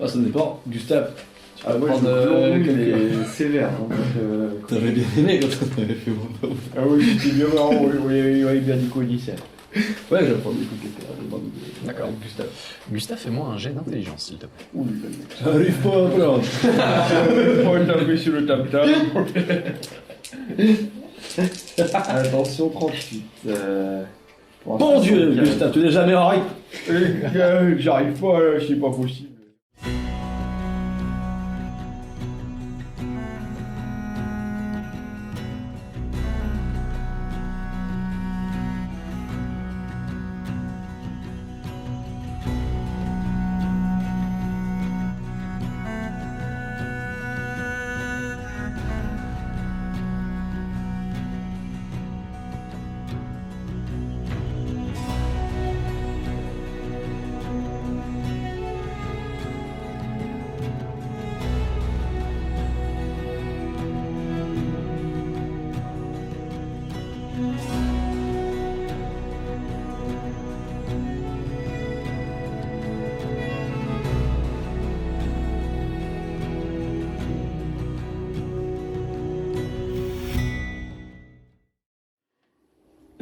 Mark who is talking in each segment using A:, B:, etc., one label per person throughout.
A: Ah, ça dépend. Gustave, tu vas
B: Moi,
A: prendre
B: je
A: quelques...
B: mais sévère. Hein,
A: T'avais bien aimé quand t'avais fait mon...
B: Ah oui, c'était bien marrant, oui, bien du codicien.
A: Ouais, je vais prendre des coups de
C: D'accord.
A: Gustave.
C: Gustave, fais-moi un jet d'intelligence, s'il te plaît.
B: Ouh,
A: J'arrive pas à prendre.
B: on taper sur le tam-tam. Attention, 38.
A: Bon Dieu, Gustave, tu n'es jamais en règle.
B: J'arrive pas, là, c'est pas possible.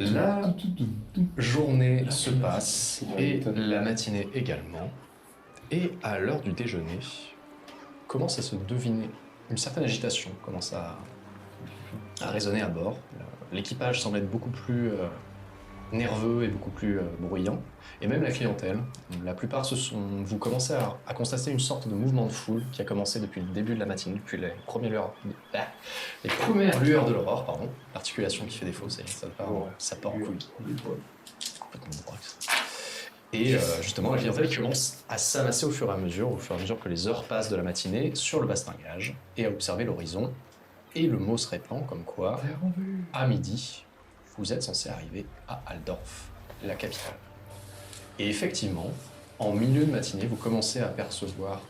C: La journée se passe et la matinée également. Et à l'heure du déjeuner, commence à se deviner une certaine agitation, commence à résonner à bord. L'équipage semble être beaucoup plus nerveux et beaucoup plus bruyant. Et même la clientèle, la plupart vous commencez à constater une sorte de mouvement de foule qui a commencé depuis le début de la matinée, depuis les premières lueurs de l'aurore, pardon. L'articulation qui fait défaut, ça part en couille. Complètement bourrax. Et justement, la clientèle commence à s'amasser au fur et à mesure que les heures passent de la matinée sur le bastingage et à observer l'horizon. Et le mot se répand comme quoi, à midi, vous êtes censé arriver à Altdorf, la capitale. Et effectivement, en milieu de matinée, vous commencez à apercevoir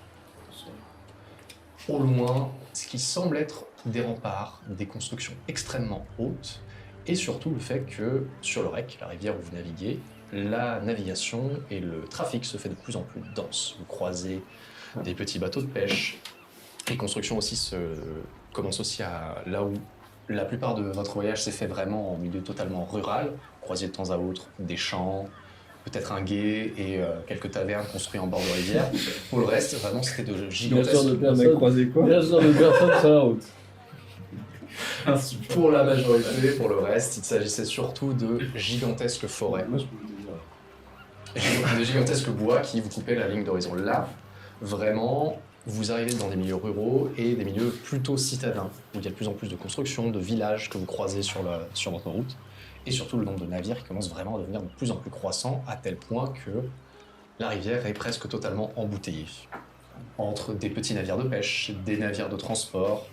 C: au loin ce qui semble être des remparts, des constructions extrêmement hautes, et surtout le fait que sur le Rec, la rivière où vous naviguez, la navigation et le trafic se fait de plus en plus dense. Vous croisez des petits bateaux de pêche, les constructions aussi commencent aussi à là où la plupart de votre voyage s'est fait vraiment en milieu totalement rural. Vous croisez de temps à autre des champs, peut-être un gué et quelques tavernes construites en bord de rivière. Pour le reste, vraiment, c'était de gigantesques...
B: Croisé quoi?
A: Bien sûr, de personne sur la route.
C: Pour la majorité, pour le reste, il s'agissait surtout de gigantesques forêts. De gigantesques bois qui vous coupaient la ligne d'horizon. Là, vraiment, vous arrivez dans des milieux ruraux et des milieux plutôt citadins, où il y a de plus en plus de constructions, de villages que vous croisez sur votre route, et surtout le nombre de navires qui commence vraiment à devenir de plus en plus croissant, à tel point que la rivière est presque totalement embouteillée. Entre des petits navires de pêche, des navires de transport,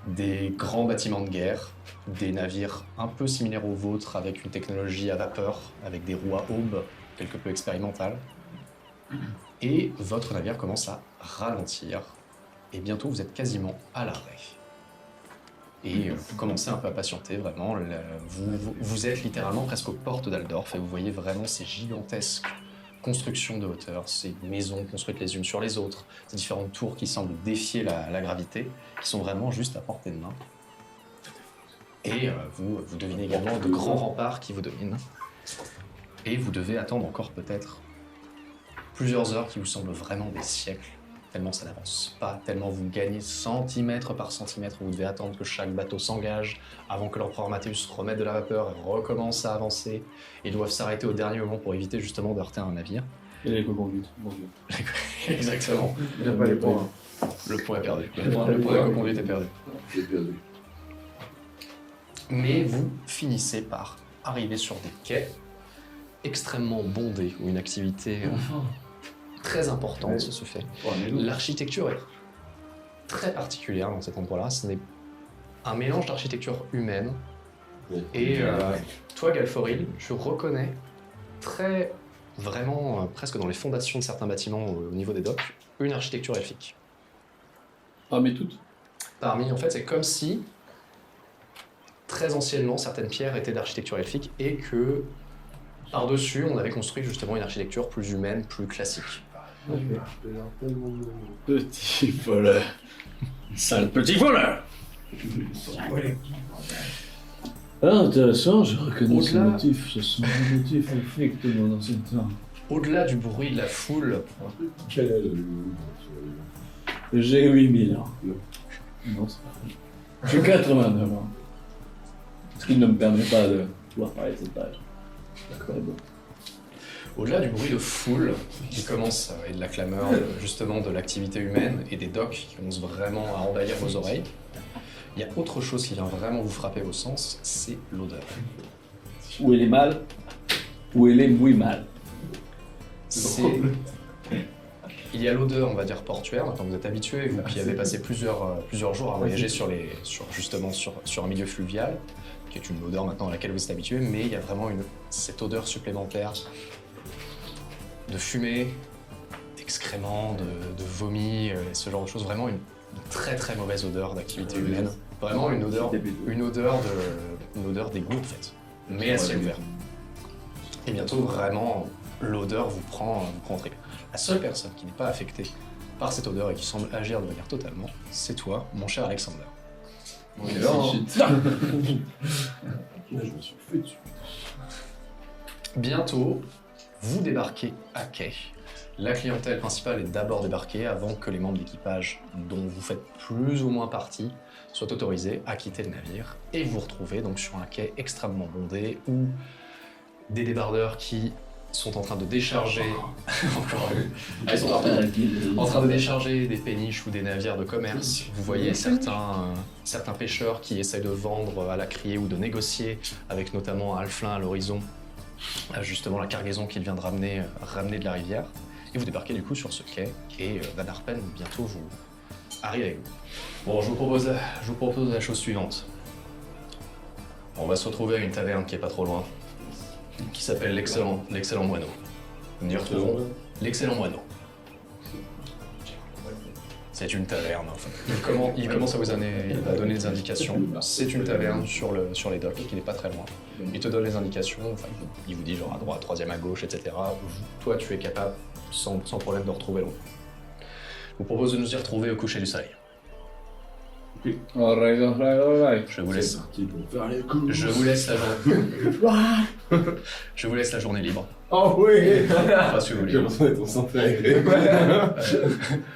C: des grands bâtiments de guerre, des navires un peu similaires aux vôtres avec une technologie à vapeur, avec des roues à aubes quelque peu expérimentales. Et votre navire commence à ralentir, et bientôt vous êtes quasiment à l'arrêt. Et vous commencez un peu à patienter, vraiment. Vous êtes littéralement presque aux portes d'Altdorf, et vous voyez vraiment ces gigantesques constructions de hauteur, ces maisons construites les unes sur les autres, ces différentes tours qui semblent défier la gravité, qui sont vraiment juste à portée de main. Et vous devinez également de grands remparts qui vous dominent. Et vous devez attendre encore peut-être plusieurs heures qui vous semblent vraiment des siècles, tellement ça n'avance pas, tellement vous gagnez centimètre par centimètre, vous devez attendre que chaque bateau s'engage avant que l'empereur Mathéus remette de la vapeur et recommence à avancer. Ils doivent s'arrêter au dernier moment pour éviter justement de heurter un navire.
A: Et les co-conduites, mon Dieu.
C: Exactement.
B: Il n'y a pas les points.
C: Le point est perdu. Le point de co-conduite est perdu.
A: C'est perdu.
C: Mais vous finissez par arriver sur des quais extrêmement bondés, où une activité très importante se fait. L'architecture est très particulière dans cet endroit-là. Ce n'est un mélange d'architecture humaine. Et toi, Galforil, tu reconnais vraiment, presque dans les fondations de certains bâtiments au niveau des docks, une architecture elfique.
A: Ah, mais toutes?
C: En fait, c'est comme si, très anciennement, certaines pierres étaient d'architecture elfique et que, par-dessus, on avait construit justement une architecture plus humaine, plus classique.
A: Petit voleur. Sale petit voleur. Ah, intéressant, je reconnais ces
C: Au-delà.
A: motifs. Ce sont des motifs effectivement dans cette temps.
C: Au-delà du bruit de la foule,
A: J'ai 8000 ans. Non, c'est pas vrai. J'ai 89 ans. Ce qui ne me permet pas de pouvoir parler de cette page. D'accord, bon.
C: au-delà du bruit de foule qui commence et de la clameur justement de l'activité humaine et des docks qui commencent vraiment à envahir vos oreilles, il y a autre chose qui vient vraiment vous frapper vos sens, c'est l'odeur.
A: Où elle est mal, où elle est muy mal.
C: C'est... Il y a l'odeur, on va dire, portuaire, maintenant vous êtes habitué, vous qui avez passé plusieurs jours à voyager sur un milieu fluvial, qui est une odeur maintenant à laquelle vous êtes habitué, mais il y a vraiment cette odeur supplémentaire de fumée, d'excréments, de vomi, ce genre de choses, vraiment une très très mauvaise odeur d'activité humaine. Vraiment une odeur d'égout en fait, mais à ciel ouvert. Et bientôt vraiment l'odeur vous prend au trip. La seule personne qui n'est pas affectée par cette odeur et qui semble agir de manière totalement, c'est toi, mon cher Alexander.
B: On est là,
C: Bientôt, vous débarquez à quai. La clientèle principale est d'abord débarquée avant que les membres de l'équipage, dont vous faites plus ou moins partie, soient autorisés à quitter le navire. Et vous vous retrouvez donc sur un quai extrêmement bondé où des débardeurs qui sont en train de décharger, encore ils sont en train de décharger des péniches ou des navires de commerce. Vous voyez certains pêcheurs qui essayent de vendre à la criée ou de négocier avec notamment Alflin à l'horizon justement la cargaison qu'il vient de ramener de la rivière. Et vous débarquez du coup sur ce quai et Van Harpen bientôt vous arrive avec vous. Bon, je vous propose la chose suivante. On va se retrouver à une taverne qui est pas trop loin, qui s'appelle l'Excellent Moineau. Nous y retrouvons l'Excellent Moineau. C'est une taverne, enfin. Il commence à vous donner des indications. C'est une taverne sur les docks, qui n'est pas très loin. Il te donne les indications, enfin, il vous dit genre à droite, troisième à gauche, etc. Toi, tu es capable, sans problème, de retrouver l'eau. Je vous propose de nous y retrouver au coucher du soleil.
A: Alright.
C: Je vous laisse.
B: parti pour faire les coups.
C: Je vous laisse la journée. Je vous laisse la journée libre.
B: Oh oui.
C: Enfin, si vous voulez.
B: J'ai l'impression d'être en santé.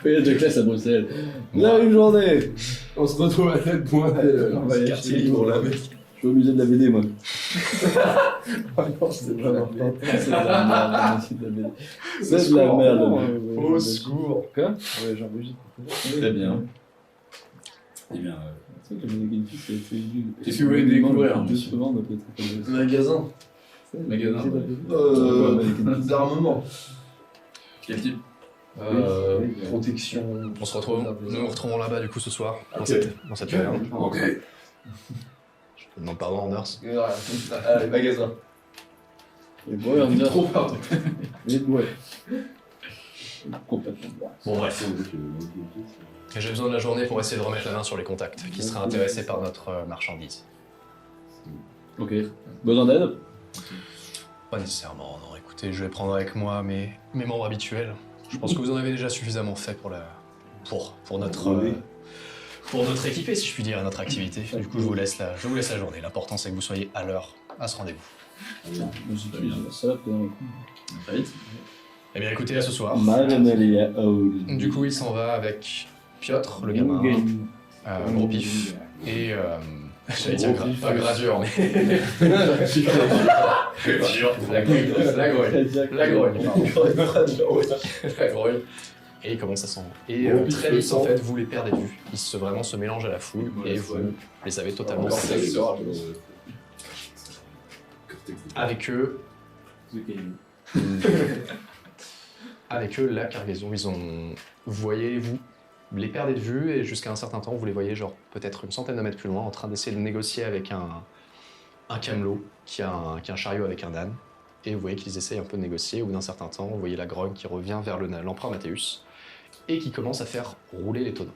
A: Voyage de classe à Bruxelles. Là, une journée.
B: On se retrouve à la tête pointée.
A: On va y
B: quartier
A: acheter
B: libre
A: pour
B: là,
A: la
B: mec.
A: Je suis au musée de la BD, moi.
B: Ah non, c'est vraiment pas.
A: C'est de la merde, c'est de la BD. C'est de la merde.
B: Au secours.
A: Quoi?
B: Ouais, j'enregistre.
A: Très bien.
D: Eh bien,
A: C'est vrai que le Magnifique, c'est nul.
B: Qu'est-ce que vous voulez découvrir,
A: Plus
B: monsieur
A: souvent, on peut être
B: Magasin.
D: Magasin,
B: D'armement.
D: quel type
B: Protection.
C: On se retrouve, nous nous retrouvons là-bas du coup ce soir, dans
B: Ok.
C: cette taverne.
D: Ok.
C: Je te demande pardon, Anders.
B: Allez, magasin.
A: Et bon, on dit
B: Trop pardon.
A: Mais ouais. Complètement.
C: Bon bref, j'ai besoin de la journée pour essayer de remettre la main sur les contacts qui seraient intéressés par notre marchandise.
A: Ok. Besoin d'aide?
C: Pas nécessairement, non. Écoutez, je vais prendre avec moi mes membres habituels. Je pense que vous en avez déjà suffisamment fait pour notre équipée, si je puis dire, et notre activité. Du coup, je vous laisse la journée. L'important, c'est que vous soyez à l'heure à ce rendez-vous.
A: Je suis la salope dans le coup.
D: Très vite.
C: Eh bien, écoutez, à ce soir.
A: Maria Old.
C: Du coup, il s'en va avec Piotr, le gamin, gros pif, et j'allais dire pas gradure, mais la grogne, et il commence à s'en... Et très vite, en fait, vous les perdez de vue. Ils vraiment se mélangent à la foule, et vous les avez totalement perdus. Avec eux, la cargaison, vous voyez, vous les perdez de vue et jusqu'à un certain temps, vous les voyez genre peut-être une centaine de mètres plus loin en train d'essayer de négocier avec un camelot qui a un chariot avec un âne. Et vous voyez qu'ils essayent un peu de négocier. Au bout d'un certain temps, vous voyez la grogne qui revient vers l'empereur Mathéus et qui commence à faire rouler les tonneaux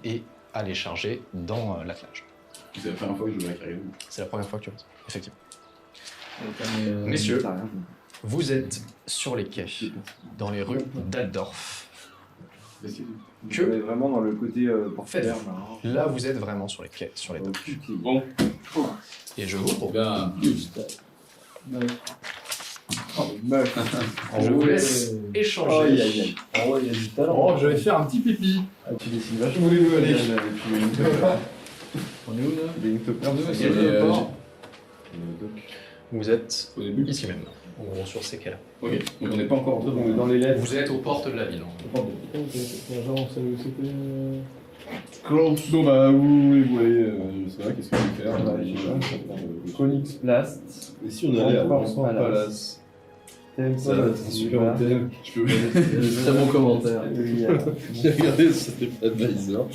C: et à les charger dans l'attelage.
D: C'est la première fois que je vois la carrière.
C: C'est la première fois que tu vois ça, effectivement.
A: Messieurs.
C: Vous êtes sur les quais, dans les rues d'Aldorf.
E: Que vraiment dans le côté portuaire.
C: Là, vous êtes vraiment sur les quais, sur les docks.
D: Bon,
C: Et je vous propose.
D: bien.
C: Je vous laisse échanger.
E: Ah ouais, il y a du talent.
B: Oh, je vais faire un petit pipi.
E: Ah, tu dessines
B: Où
E: vachement.
B: voulez-vous aller
A: On est où là
E: Des Inktoppers de
D: Et, euh,
C: Vous êtes
D: Au début.
C: ici même, en gros, sur ces quais-là.
D: Ok, donc on n'est pas encore
E: On est dans les lettres.
C: Vous êtes aux portes de la ville.
E: Genre, on savait où c'était.
B: Close. Bon bah, où voulez-vous aller je sais pas, qu'est-ce que vous faire
E: Konix Blast.
B: Et si on allait à
E: Temple
B: Vincent Palace
E: Temple
B: Ça va être un super hôtel. Je peux
A: Très bon commentaire.
B: J'ai regardé sur TripAdvisor.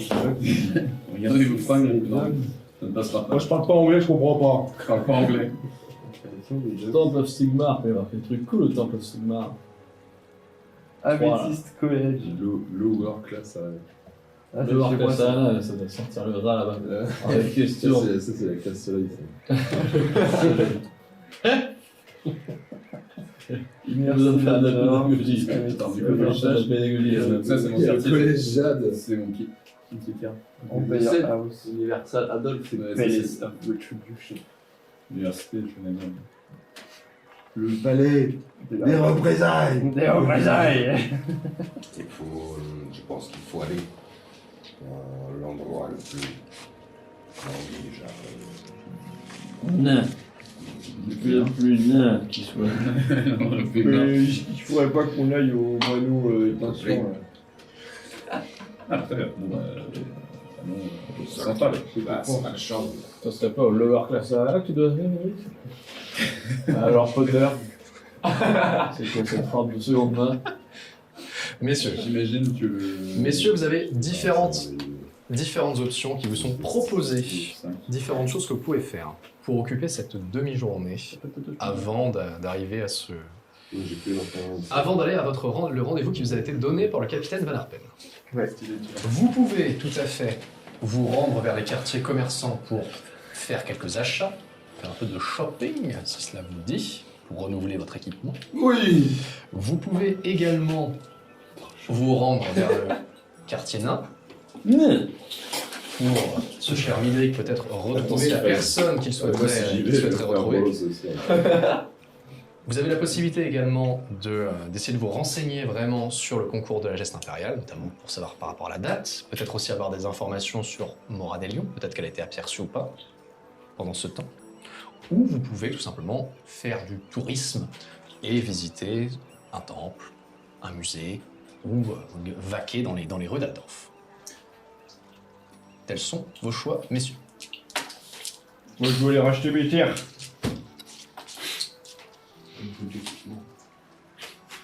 D: Regardez vos fringues, non, ça ne passera pas.
B: Moi je parle pas anglais, je comprends
D: Je parle pas anglais.
A: Temple of Sigmar, il va faire des trucs cool au Temple of Sigmar.
E: Amethyst College.
B: Lower class,
E: Ah,
A: Le voir
E: chez
A: que
E: moi,
A: ça doit sortir le rat là-bas. Avec question.
B: Ça, c'est la classe soleil.
A: Il nous a fait de la pédagogie.
B: Attends, du
A: Il va faire de la pédagogie.
D: Ça, c'est mon
B: Le
D: certificat.
B: collège Jade.
D: C'est mon kit.
E: Empire House.
A: Universal Adolf.
D: Ouais,
E: Palace of Retribution.
D: L'université, je connais bien.
B: Le palais des représailles.
E: Des représailles.
F: Je pense qu'il faut aller dans l'endroit le plus
A: Nain. Le plus nain qui soit.
E: Il faudrait pas qu'on aille au moineau intention.
D: Ah, très bien. Bon, c'est sympa, là.
F: c'est pas la chambre.
A: Ça serait pas au lower class là que tu dois venir, alors Potter. C'est quoi cette frappe de seconde main?
C: Messieurs,
D: J'imagine que le...
C: Messieurs, vous avez différentes options qui vous sont proposées, différentes choses que vous pouvez faire pour occuper cette demi-journée avant d'arriver à ce... Avant d'aller à le rendez-vous qui vous a été donné par le capitaine Van Harpen.
E: Ouais.
C: Vous pouvez tout à fait vous rendre vers les quartiers commerçants pour faire quelques achats, faire un peu de shopping, si cela vous dit, pour renouveler votre équipement.
B: Oui.
C: Vous pouvez également vous rendre vers le quartier nain pour ce cher Midrick peut-être retrouver la personne qu'il souhaiterait retrouver. Vous avez la possibilité également d'essayer de vous renseigner vraiment sur le concours de la geste impériale, notamment pour savoir par rapport à la date, peut-être aussi avoir des informations sur Moradelion, peut-être qu'elle a été aperçue ou pas pendant ce temps. Ou vous pouvez tout simplement faire du tourisme et visiter un temple, un musée, ou vaquer dans les rues d'Aldorf. Tels sont vos choix, messieurs.
E: Moi, je dois aller racheter mes terres.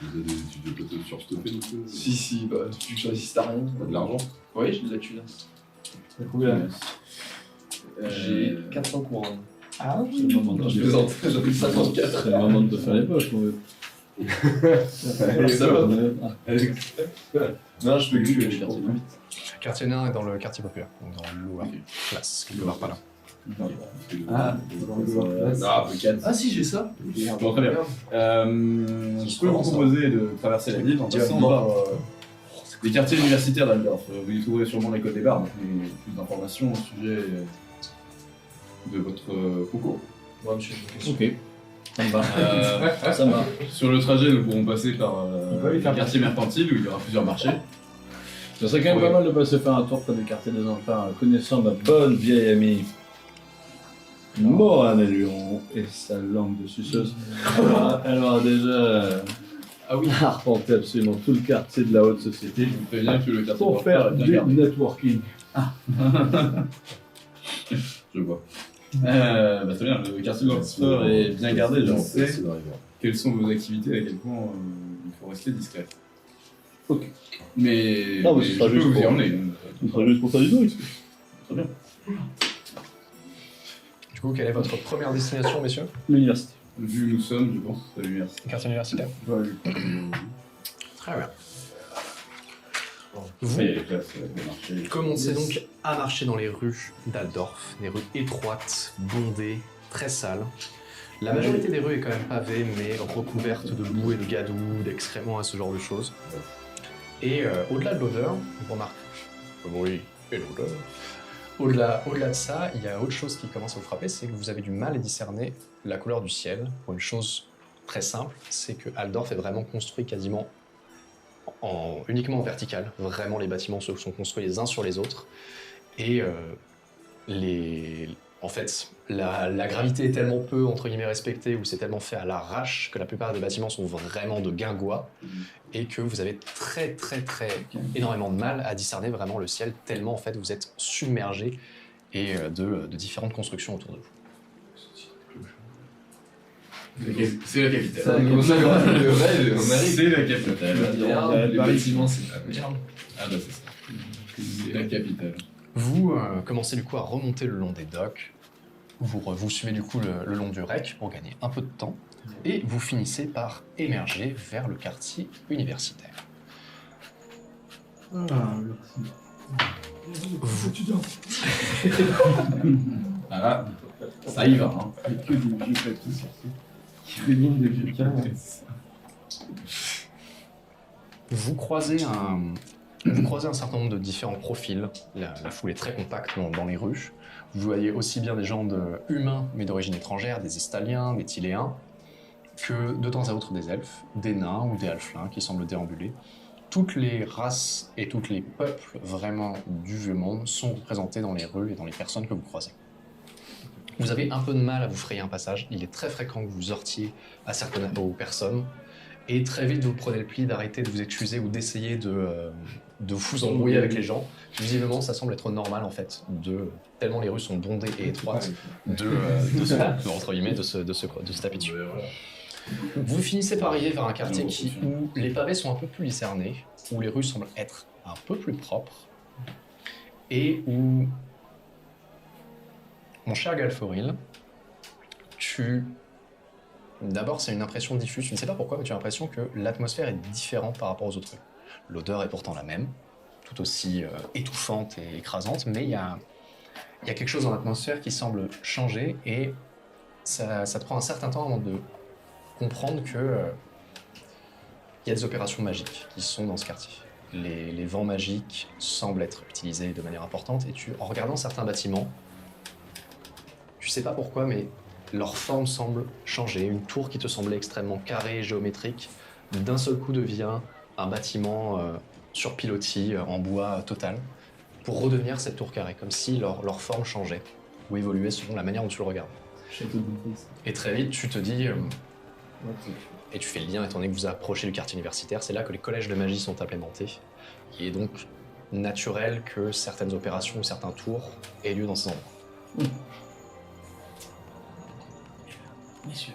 B: Vous avez des études peut-être surstoppées, monsieur Si, bah, tu choisis t'as rien. T'as de l'argent
D: Oui, j'ai de la thune.
E: T'as combien
B: J'ai
E: 400 couronnes.
A: Ah oui. C'est le moment de
B: Je plaisante, j'en ai 54.
A: C'est le moment de te faire les poches, mon vieux.
B: Ça va
A: Ouais.
B: Non, je peux que
D: les
B: je
D: quartiers.
C: Le quartier nain est dans le quartier populaire, donc dans le lower class, quelque part pas là.
E: Ah,
B: Ah, peut-être.
D: Ah si, j'ai ça.
B: Bon, très bien. Je peux vous proposer de traverser la ville en passant par les quartiers universitaires d'Aldorf. Vous y trouverez sûrement les codes des bars, donc plus d'informations au sujet de votre concours.
C: Ouais, monsieur,
A: Ok. Ça me va. Ça me va.
B: Sur le trajet, nous pourrons passer par les quartiers mercantiles où il y aura plusieurs marchés.
A: Ça serait quand même pas mal de passer faire un tour près du quartier des Emparts, connaissant ma bonne vieille amie Moradelion et sa langue de suceuse. Elle aura déjà arpenté absolument tout le quartier de la haute société
B: Je vous préviens que le quartier
A: pour faire
B: bien
A: du
B: gardé.
A: networking.
B: Je vois. Très bien, le quartier de l'Oxford est bien gardé, je sais. Quelles sont vos activités, à quel point il faut rester discret.
A: Ok.
B: Mais,
A: Non, mais
B: mais
A: ce
B: je
A: sera
B: peux
A: juste
B: vous y
A: pour-
B: emmener.
A: Ce sera juste pour faire du tourisme.
C: Du coup, quelle est votre première destination, messieurs?
A: L'université.
B: Vu où nous sommes, je pense, à l'université.
C: Quartier universitaire. Très bien. Vous
B: Il y a les places, les marchés.
C: commencez donc à marcher dans les rues d'Aldorf, des rues étroites, bondées, très sales. La majorité des rues est quand même pavée, mais recouverte de boue et de gadou, d'excréments et ce genre de choses. Et au-delà de l'odeur, vous remarquez le bruit et l'odeur. Au-delà de ça, il y a autre chose qui commence à vous frapper, c'est que vous avez du mal à discerner la couleur du ciel. Pour une chose très simple, c'est que Altdorf est vraiment construit quasiment uniquement en vertical. Vraiment, les bâtiments se sont construits les uns sur les autres. Et en fait, la gravité est tellement peu, entre guillemets, respectée, ou c'est tellement fait à l'arrache que la plupart des bâtiments sont vraiment de guingois, et que vous avez très énormément de mal à discerner vraiment le ciel, tellement en fait vous êtes submergé et de différentes constructions autour de vous.
B: C'est la capitale.
D: Ça, comme ça, le rêve, on arrive.
B: C'est la capitale.
D: Les bâtiments, c'est la merde.
B: Ah bah c'est ça. C'est la capitale.
C: Vous commencez du coup à remonter le long des docks, vous suivez du coup le long du Rec pour gagner un peu de temps, et vous finissez par émerger vers le quartier universitaire.
B: Ah, ça y va. Hein.
E: Il y a que des vieux papiers sortis qui réunissent des quelqu'un.
C: Vous croisez un certain nombre de différents profils. La foule est très compacte dans les rues. Vous voyez aussi bien des gens humains, mais d'origine étrangère, des Estaliens, des Tiléens, que de temps à autre des elfes, des nains ou des halflins qui semblent déambuler. Toutes les races et tous les peuples vraiment du vieux monde sont représentés dans les rues et dans les personnes que vous croisez. Vous avez un peu de mal à vous frayer un passage. Il est très fréquent que vous heurtiez aux personnes. Et très vite, vous prenez le pli d'arrêter de vous excuser ou d'essayer de vous embrouiller avec les gens. Visiblement, ça semble être normal, en fait, tellement les rues sont bondées et étroites, de se taper dessus. Vous finissez par arriver vers un quartier où les pavés sont un peu plus lucernés, où les rues semblent être un peu plus propres, et où, mon cher Galforil, D'abord, c'est une impression diffuse, tu ne sais pas pourquoi, mais tu as l'impression que l'atmosphère est différente par rapport aux autres rues. L'odeur est pourtant la même, tout aussi étouffante et écrasante, mais il y a quelque chose dans l'atmosphère qui semble changer, et ça te prend un certain temps avant de comprendre que il y a des opérations magiques qui sont dans ce quartier. Les vents magiques semblent être utilisés de manière importante, et en regardant certains bâtiments, tu sais pas pourquoi, mais leur forme semble changer. Une tour qui te semblait extrêmement carrée et géométrique, d'un seul coup devient un bâtiment sur pilotis, en bois total, pour redevenir cette tour carrée, comme si leur forme changeait, ou évoluait selon la manière dont tu le regardes. Et très vite, tu te dis, et tu fais le lien étant donné que vous approchez du quartier universitaire, c'est là que les collèges de magie sont implémentés. Il est donc naturel que certaines opérations ou certains tours aient lieu dans ces endroits.
A: Messieurs,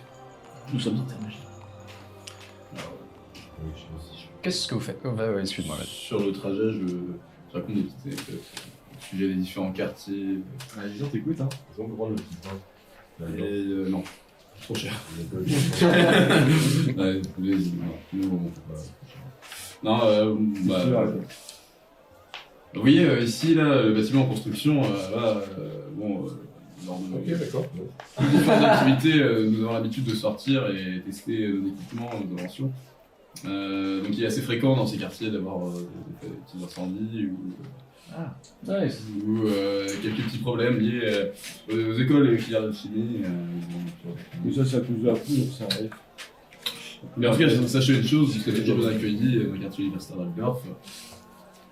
A: nous sommes en terre magique.
C: Qu'est-ce que vous faites? Excuse-moi.
B: Sur le trajet, je raconte des petites anecdotes au sujet des différents quartiers.
E: Ah, disons, t'écoutes, hein.
F: Ils vont prendre le petit pain.
B: Et non, trop cher.
F: Ouais,
B: Nous, non, vous voyez, ici, là, le bâtiment en construction, lors de différentes activités, nous avons l'habitude de sortir et tester nos équipements, nos inventions. Donc il est assez fréquent dans ces quartiers d'avoir des petits incendies ou quelques petits problèmes liés aux écoles et aux filières de chimie.
E: Et ça nous a appris, ça arrive.
B: Mais en tout cas, sachez une chose, vous serez toujours bien accueillis dans le quartier universitaire d'Altdorf.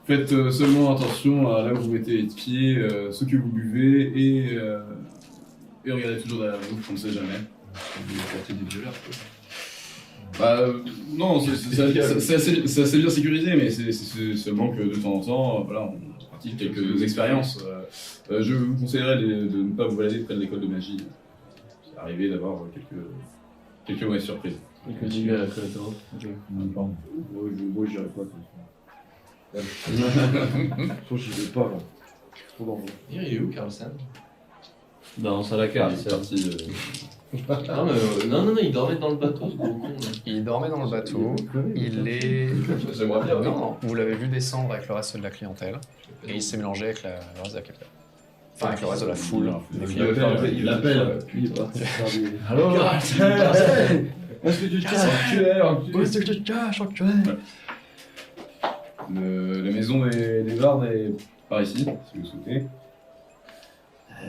B: Faites seulement attention à là où vous mettez les pieds, ce que vous buvez et regardez toujours derrière vous, on ne sait jamais.
D: Le quartier des violeurs, quoi.
B: Non, c'est assez bien sécurisé, mais c'est seulement que de temps en temps, voilà, on pratique quelques expériences. Je vous conseillerais de ne pas vous balader près de l'école de magie. C'est arrivé d'avoir quelques mauvaises surprises.
A: Quelques dégâts à la créature.
E: Moi, j'irai pas comme ça. Je j'y vais pas, là. C'est trop dangereux.
D: Il est où, Carlsen?
A: Dans sa laquelle,
B: C'est parti.
D: Non, il dormait dans le bateau, ce gros con.
C: Il dormait dans le bateau, il est...
D: J'aimerais bien.
C: Non, vous l'avez vu descendre avec le reste de la clientèle, et il s'est mélangé avec le reste de la capitale. Enfin, avec le reste de la foule. des
B: Il
C: filles.
B: il l'appelle.
E: Il est parti faire des...
A: Allô
E: Est-ce que tu te casses?
C: Où est-ce que tu te caches, enculé?
B: La maison des bardes est par ici, si vous souhaitez.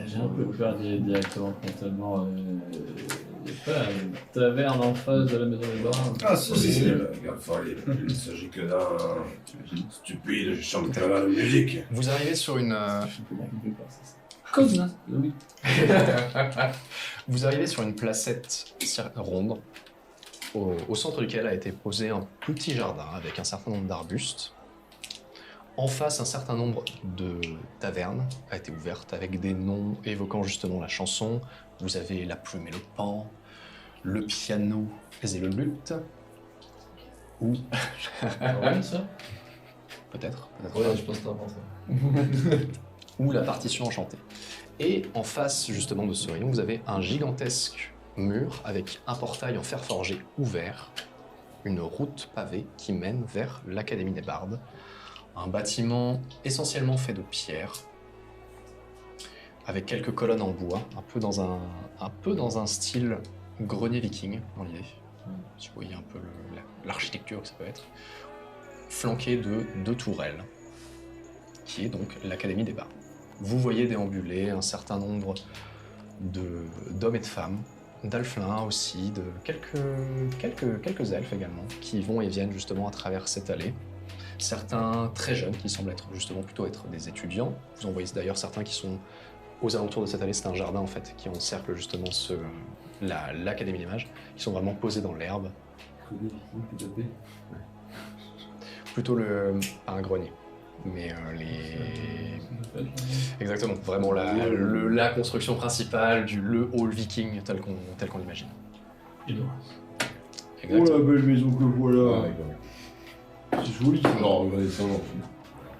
A: J'ai un peu peur d'y aller directement frontalement. Il n'y a pas une taverne en face de la maison des barres.
F: Ah, si, regarde, folle, il ne s'agit que d'un stupide chanteur de musique.
C: Vous arrivez sur une...
A: Cosnas.
C: Vous arrivez sur une placette ronde, au centre duquel a été posé un petit jardin avec un certain nombre d'arbustes. En face, un certain nombre de tavernes a été ouverte avec des noms évoquant justement la chanson. Vous avez la plume et le pan, le piano et le luth. Ou
A: Ouais, ça
C: peut-être
A: Ouais, je pense que t'as pensé.
C: ou la partition enchantée. Et en face justement de ce rayon, vous avez un gigantesque mur avec un portail en fer forgé ouvert, une route pavée qui mène vers l'Académie des Bardes, un bâtiment essentiellement fait de pierre, avec quelques colonnes en bois, un peu dans un style grenier viking dans l'idée. Si vous voyez un peu l'architecture que ça peut être, flanqué de deux tourelles, qui est donc l'Académie des Bardes. Vous voyez déambuler un certain nombre d'hommes et de femmes, d'alflins aussi, de quelques elfes également, qui vont et viennent justement à travers cette allée. Certains très jeunes, qui semblent être justement plutôt être des étudiants. Vous en voyez d'ailleurs certains qui sont aux alentours de cette allée, c'est un jardin en fait, qui encercle justement l'Académie des Mages, qui sont vraiment posés dans l'herbe. Plutôt pas un grenier, mais exactement, vraiment la construction principale, le hall viking tel qu'on l'imagine.
A: Et donc
E: Oh la belle maison que voilà. C'est joli.
F: Non, regardez ça, non.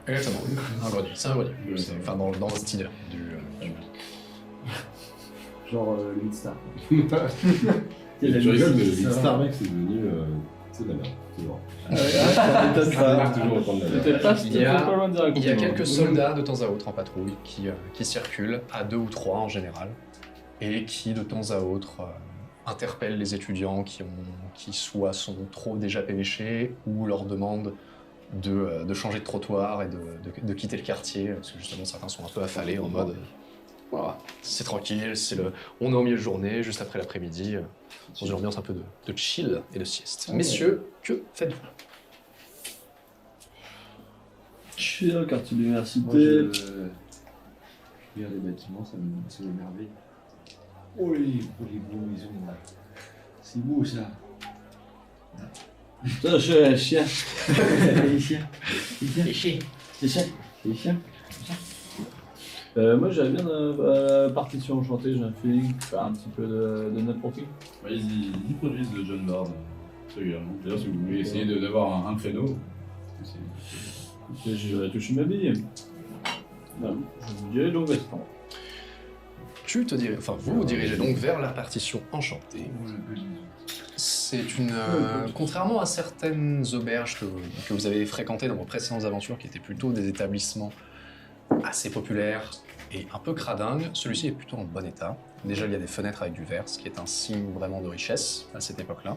C: Exactement, un grenier, c'est un grenier. Enfin, dans le style du...
E: Genre Leadstar.
F: Tu rigoles, mais le Star mec, c'est devenu. C'est de la merde, toujours. Toujours autant de la merde.
A: Peut-être pas,
C: Il y a-
A: pas loin de dire un
C: Il y a
A: coup,
C: quelques
A: hein.
C: soldats de temps à autre en patrouille qui circulent, à 2 ou 3 en général, et qui de temps à autre interpellent les étudiants qui soit sont trop déjà pévéchés ou leur demandent de changer de trottoir et de quitter le quartier, parce que justement certains sont un peu affalés en mode voilà, c'est tranquille, on est en milieu de journée, juste après l'après-midi, dans une ambiance un peu de chill et de sieste. Messieurs, que faites-vous?
A: Chill, quartier
E: Moi,
A: d'université.
E: je regarde les bâtiments, ça m'émerveille. Oh les beaux maisons là. C'est beau ça.
A: Ça, je suis un chien.
E: Les chiens.
C: Les chiens.
A: Les chiens. Les chiens. Moi, j'avais bien la partition enchantée, j'ai un feeling, faire un petit peu de notre profil.
B: Ils produisent le John Bard régulièrement. D'ailleurs, si vous voulez essayer d'avoir un créneau,
A: J'aurais touché ma bille. Voilà. Je vous dirai donc veston.
C: Vous vous dirigez donc vers la partition enchantée. C'est une... contrairement à certaines auberges que vous avez fréquentées dans vos précédentes aventures, qui étaient plutôt des établissements assez populaires et un peu cradingues, celui-ci est plutôt en bon état. Déjà, il y a des fenêtres avec du verre, ce qui est un signe vraiment de richesse à cette époque-là.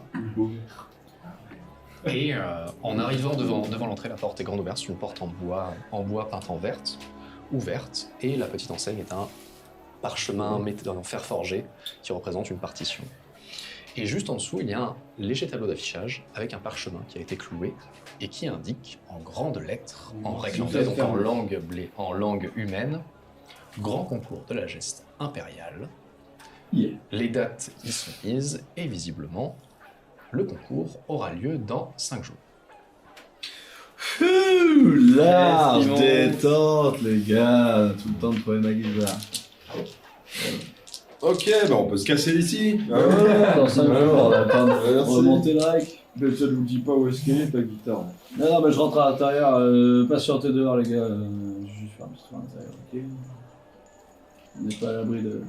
C: Et en arrivant devant l'entrée, la porte est grande ouverte, c'est une porte en bois peinte en verte, ouverte, et la petite enseigne est un parchemin en fer forgé qui représente une partition. Et juste en dessous, il y a un léger tableau d'affichage avec un parchemin qui a été cloué et qui indique en grandes lettres, en réglandais, donc en langue humaine, grand concours de la geste impériale.
A: Yeah.
C: Les dates y sont mises et visiblement, le concours aura lieu dans 5 jours.
A: Large
C: Yes,
A: détente, les gars. Tout le temps de trouver ma guitare.
F: Ok, bah on peut se casser d'ici.
A: Dans 5 jours, on va pas remonter le rack.
E: Mais ça ne vous dit pas où est-ce qu'elle est ta guitare.
A: Non, mais je rentre à l'intérieur. Patientez dehors, les gars. Je vais juste faire un petit truc à l'intérieur, ok? On n'est pas à l'abri de...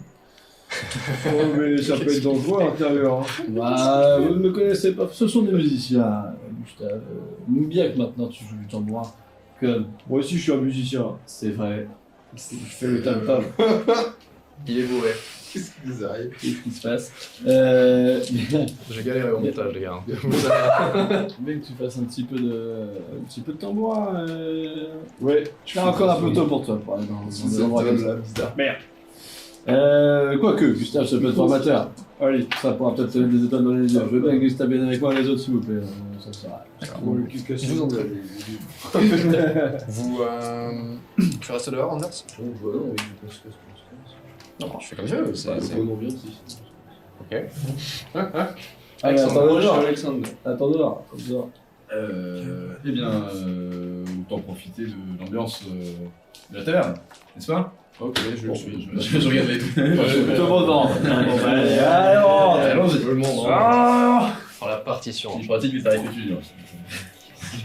E: Oh mais ça peut être dangereux à l'intérieur. Hein.
A: Bah, vous ne me connaissez pas. Ce sont des musiciens, Gustave. Bien que maintenant tu joues du tambourin. Que
E: Moi aussi je suis un musicien.
A: c'est vrai. Je fais le tam-tam.
C: Il est bourré.
E: Qu'est-ce qui nous arrive?
A: Qu'est-ce qui se passe
C: J'ai galéré au montage, les gars.
A: Mec, que tu fasses un petit peu de tambourin. Ouais, je fais encore un peu tôt pour toi pour aller dans des endroits comme ça.
E: bizarre.
A: Merde. Quoique, Gustave, ça peut être formateur. Allez, ça pourra peut-être te mettre des étoiles dans les yeux. Je veux bien que Gustave vienne avec moi les autres, s'il vous plaît. Ça sera.
E: Bon, le cul cassé.
C: Vous entrez. Vous. Tu restes dehors, Anders?
E: Voilà, oui, je pense que
C: Non, je fais comme je veux.
F: C'est une ambiance ici.
C: Ok.
A: Allez,
C: Alexandre.
A: attends dehors.
B: Eh bien, autant profiter de l'ambiance de la taverne, n'est-ce pas? Ok, je le suis. Je regarde les
A: Tout le monde va. Allons-y.
C: Tout le monde.
A: Ah
C: Dans la partition.
B: Je pratique les tarifs étudiants.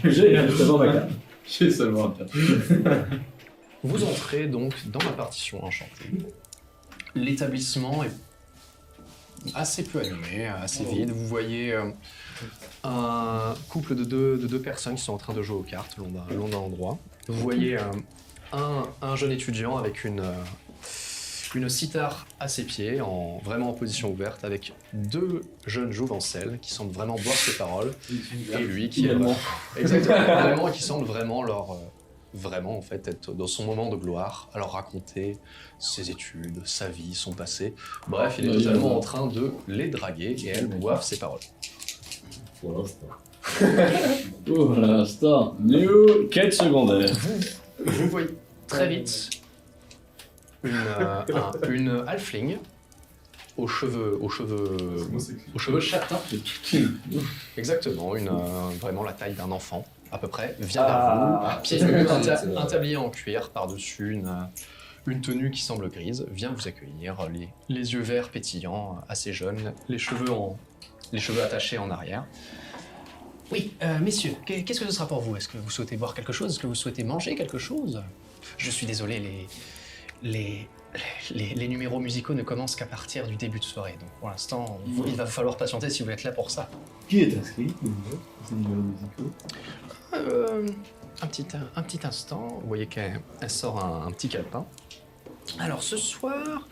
A: J'ai justement ma carte.
B: J'ai seulement un carte.
C: Vous entrez donc dans la partition enchantée. L'établissement est assez peu animé, assez vide. Vous voyez un couple de deux personnes qui sont en train de jouer aux cartes le long d'un endroit. Vous voyez un jeune étudiant avec une cithare à ses pieds, vraiment en position ouverte, avec deux jeunes jouvencelles qui semblent vraiment boire ses paroles, et lui qui exactement, vraiment, qui semble vraiment vraiment en fait être dans son moment de gloire, à leur raconter ses études, sa vie, son passé. Bref, il est totalement en train de les draguer et elles boivent ses paroles.
F: Pour l'instant.
A: Pour l'instant, new quête secondaire.
C: Vous voyez très vite une halfling aux cheveux châtains. Exactement, vraiment la taille d'un enfant à peu près, vient vers vous, pieds nus, un tablier en cuir par-dessus une tenue qui semble grise, vient vous accueillir, les yeux verts pétillants, assez jeunes, les cheveux attachés en arrière. Oui, messieurs, qu'est-ce que ce sera pour vous? Est-ce que vous souhaitez boire quelque chose? Est-ce que vous souhaitez manger quelque chose? Je suis désolé, les numéros musicaux ne commencent qu'à partir du début de soirée, donc pour l'instant, il va falloir patienter si vous êtes là pour ça.
A: Qui est inscrit ces numéros musicaux?
C: Un petit instant, vous voyez qu'elle sort un petit calepin. Alors ce soir...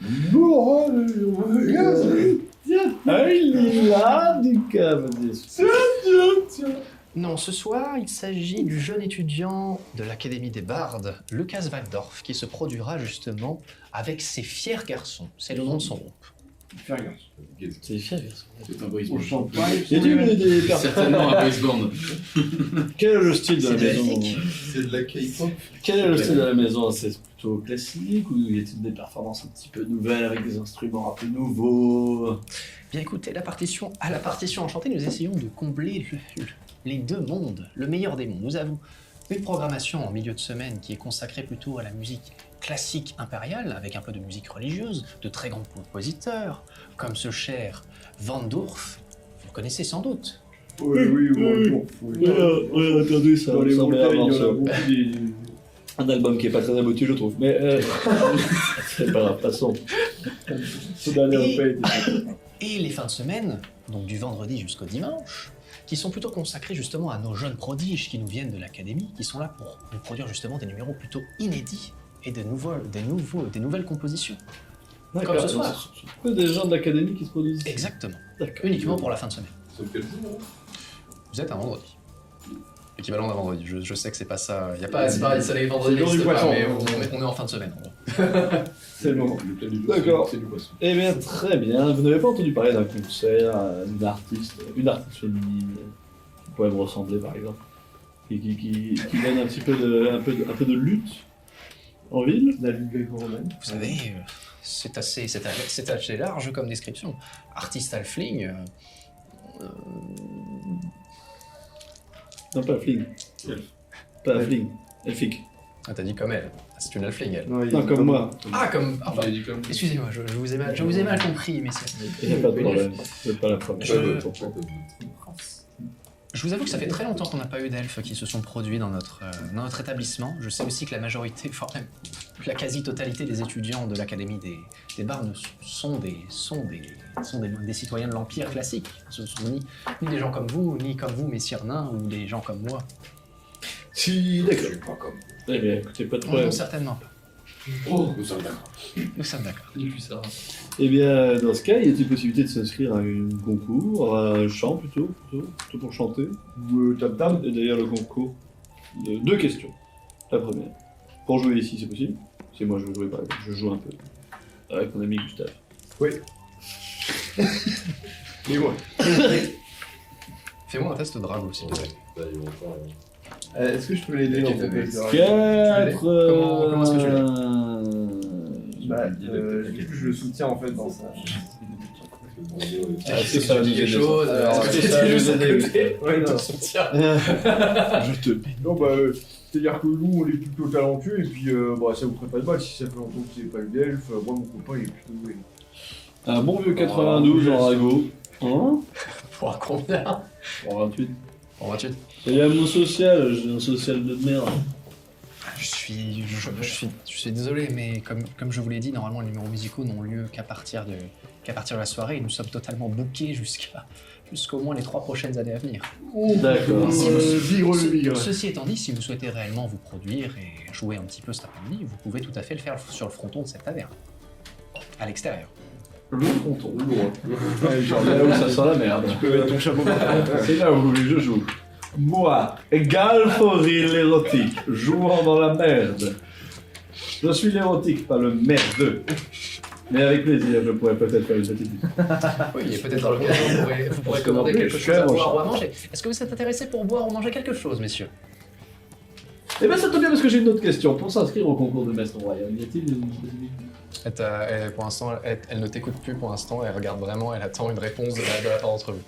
A: Il est là, du cave.
C: Non, ce soir, il s'agit du jeune étudiant de l'Académie des Bardes, Lucas Waldorf, qui se produira justement avec ses fiers garçons. C'est le nom de son groupe.
A: C'est fier, garçon.
B: C'est un boys
E: On
B: band.
E: chante pas.
A: Y a-t-il des personnes?
B: Certainement un boys band.
A: Quel est le style de la
C: C'est
A: maison?
C: magnifique.
E: C'est de la K-pop.
A: Quel est le style de la maison? C'est plutôt classique ou y a-t-il des performances un petit peu nouvelles avec des instruments un peu nouveaux?
C: Bien écoutez, à la partition enchantée, nous essayons de combler les deux mondes, le meilleur des mondes. Nous avons une programmation en milieu de semaine qui est consacrée plutôt à la musique classique impériale, avec un peu de musique religieuse, de très grands compositeurs, comme ce cher Van Dorf, vous le connaissez sans doute.
E: Oui,
A: Ouais, entendu ça.
E: Dans les
A: ça
E: montagnes,
A: m'énerve,
E: il y en a
A: ça.
E: beaucoup.
A: Un album qui est pas très abouti, je trouve. Mais c'est pas grave, passons.
E: Ce dernier
C: Et-
E: EP était
C: Et les fins de semaine, donc du vendredi jusqu'au dimanche, qui sont plutôt consacrés justement à nos jeunes prodiges qui nous viennent de l'académie, qui sont là pour nous produire justement des numéros plutôt inédits et des nouvelles compositions. Comme ce soir.
A: C'est des gens de l'académie qui se produisent.
C: Exactement.
A: D'accord.
C: Uniquement pour la fin de semaine.
F: Sauf quel jour?
C: Vous êtes un vendredi. Équivalent d'un vendredi. Je sais que c'est pas ça. Y a pas, c'est pareil, ça les vendredis,
E: C'est le jour du
C: n'existe pas,
E: poisson.
C: mais on est en fin de semaine. En gros.
E: C'est le moment.
F: Le plat du jour,
A: D'accord.
F: c'est du poisson.
A: Eh bien, très bien. Vous n'avez pas entendu parler d'un concert, d'une artiste féminine qui pourrait me ressembler, par exemple, qui donne un petit peu de lutte en ville?
E: La lutte gréco-romaine.
C: Vous savez, c'est assez large comme description. Artiste halfling.
A: Non, pas fling. Pas fling. Elfique.
C: Ah, t'as dit comme elle. C'est une halfling, elle.
A: Non, comme moi.
C: Ah, comme. Ah,
B: J'ai dit comme.
C: excusez-moi, je vous ai mal compris, messieurs.
A: Il n'y a pas de problème. Vous n'êtes pas la première.
C: Je vous avoue que ça fait très longtemps qu'on n'a pas eu d'elfes qui se sont produits dans notre établissement. Je sais aussi que la majorité, enfin même la quasi-totalité des étudiants de l'Académie des Bardes sont des citoyens de l'Empire classique. Ce sont ni des gens comme vous, ni comme vous, messire nains, ou des gens comme moi.
A: Si, d'accord. Eh bien, écoutez, pas de
C: Non,
A: problème.
C: certainement pas.
F: Oh, nous sommes d'accord.
C: Nous sommes d'accord.
A: Depuis ça. Eh bien, dans ce cas, il y a-t-il possibilité de s'inscrire à un concours, à un chant plutôt pour chanter?
E: Ou tam-tam.
A: Et d'ailleurs, le concours, deux questions. La première, pour jouer ici, c'est possible? Si moi je veux jouer par exemple, je joue un peu. Avec mon ami Gustave.
E: Oui. Et moi.
C: Fais-moi un test de drago, s'il te plaît.
F: Là, ils vont encore,
E: Est-ce que je peux l'aider dans cette test?
A: 4
C: Comment est-ce que tu
E: Bah, je le soutiens en fait dans ça.
A: Est-ce que ça va nous aider, ça?
C: chose
A: Alors,
C: est-ce que
A: est-ce que
C: t'étais
A: ça va
C: juste
A: nous
C: à
A: aider,
C: côté
E: Ouais, non.
C: Soutien.
A: Je te
E: Non, bah, c'est-à-dire que nous, on est plutôt talentueux, et puis bah, ça vous ferait pas de mal si ça fait longtemps que vous n'avez pas eu d'elfe. Moi, mon copain, il est plutôt doué.
A: Un bon vieux 92 en ragot. Hein?
C: Pour combien?
A: Pour 28.
C: Pour 28.
A: Et à mon social, j'ai un social de merde.
C: Je suis désolé, mais comme je vous l'ai dit, normalement les numéros musicaux n'ont lieu qu'à partir de la soirée et nous sommes totalement bookés jusqu'au moins les 3 prochaines années à venir.
A: D'accord.
C: Ceci étant dit, si vous souhaitez réellement vous produire et jouer un petit peu cet après-midi, vous pouvez tout à fait le faire sur le fronton de cette taverne, à l'extérieur.
A: Le fronton, genre là où ça sent la merde.
E: Tu peux mettre ton chapeau par contre.
A: C'est là où je joue. Moi, Galforil l'érotique, jouant dans la merde. Je suis l'érotique, pas le merdeux. Mais avec plaisir, je pourrais peut-être faire une petite vidéo.
C: Oui, et peut-être dans l'occasion, vous pourrez commander quelque chose à boire ou à manger. Est-ce que vous êtes intéressé pour boire ou manger quelque chose, messieurs?
A: Eh bien, ça tombe bien parce que j'ai une autre question. Pour s'inscrire au concours de Maître Royal, y a-t-il une possibilité?
C: Pour l'instant, elle ne t'écoute plus pour l'instant, elle regarde vraiment, elle attend une réponse de la part d'entre vous.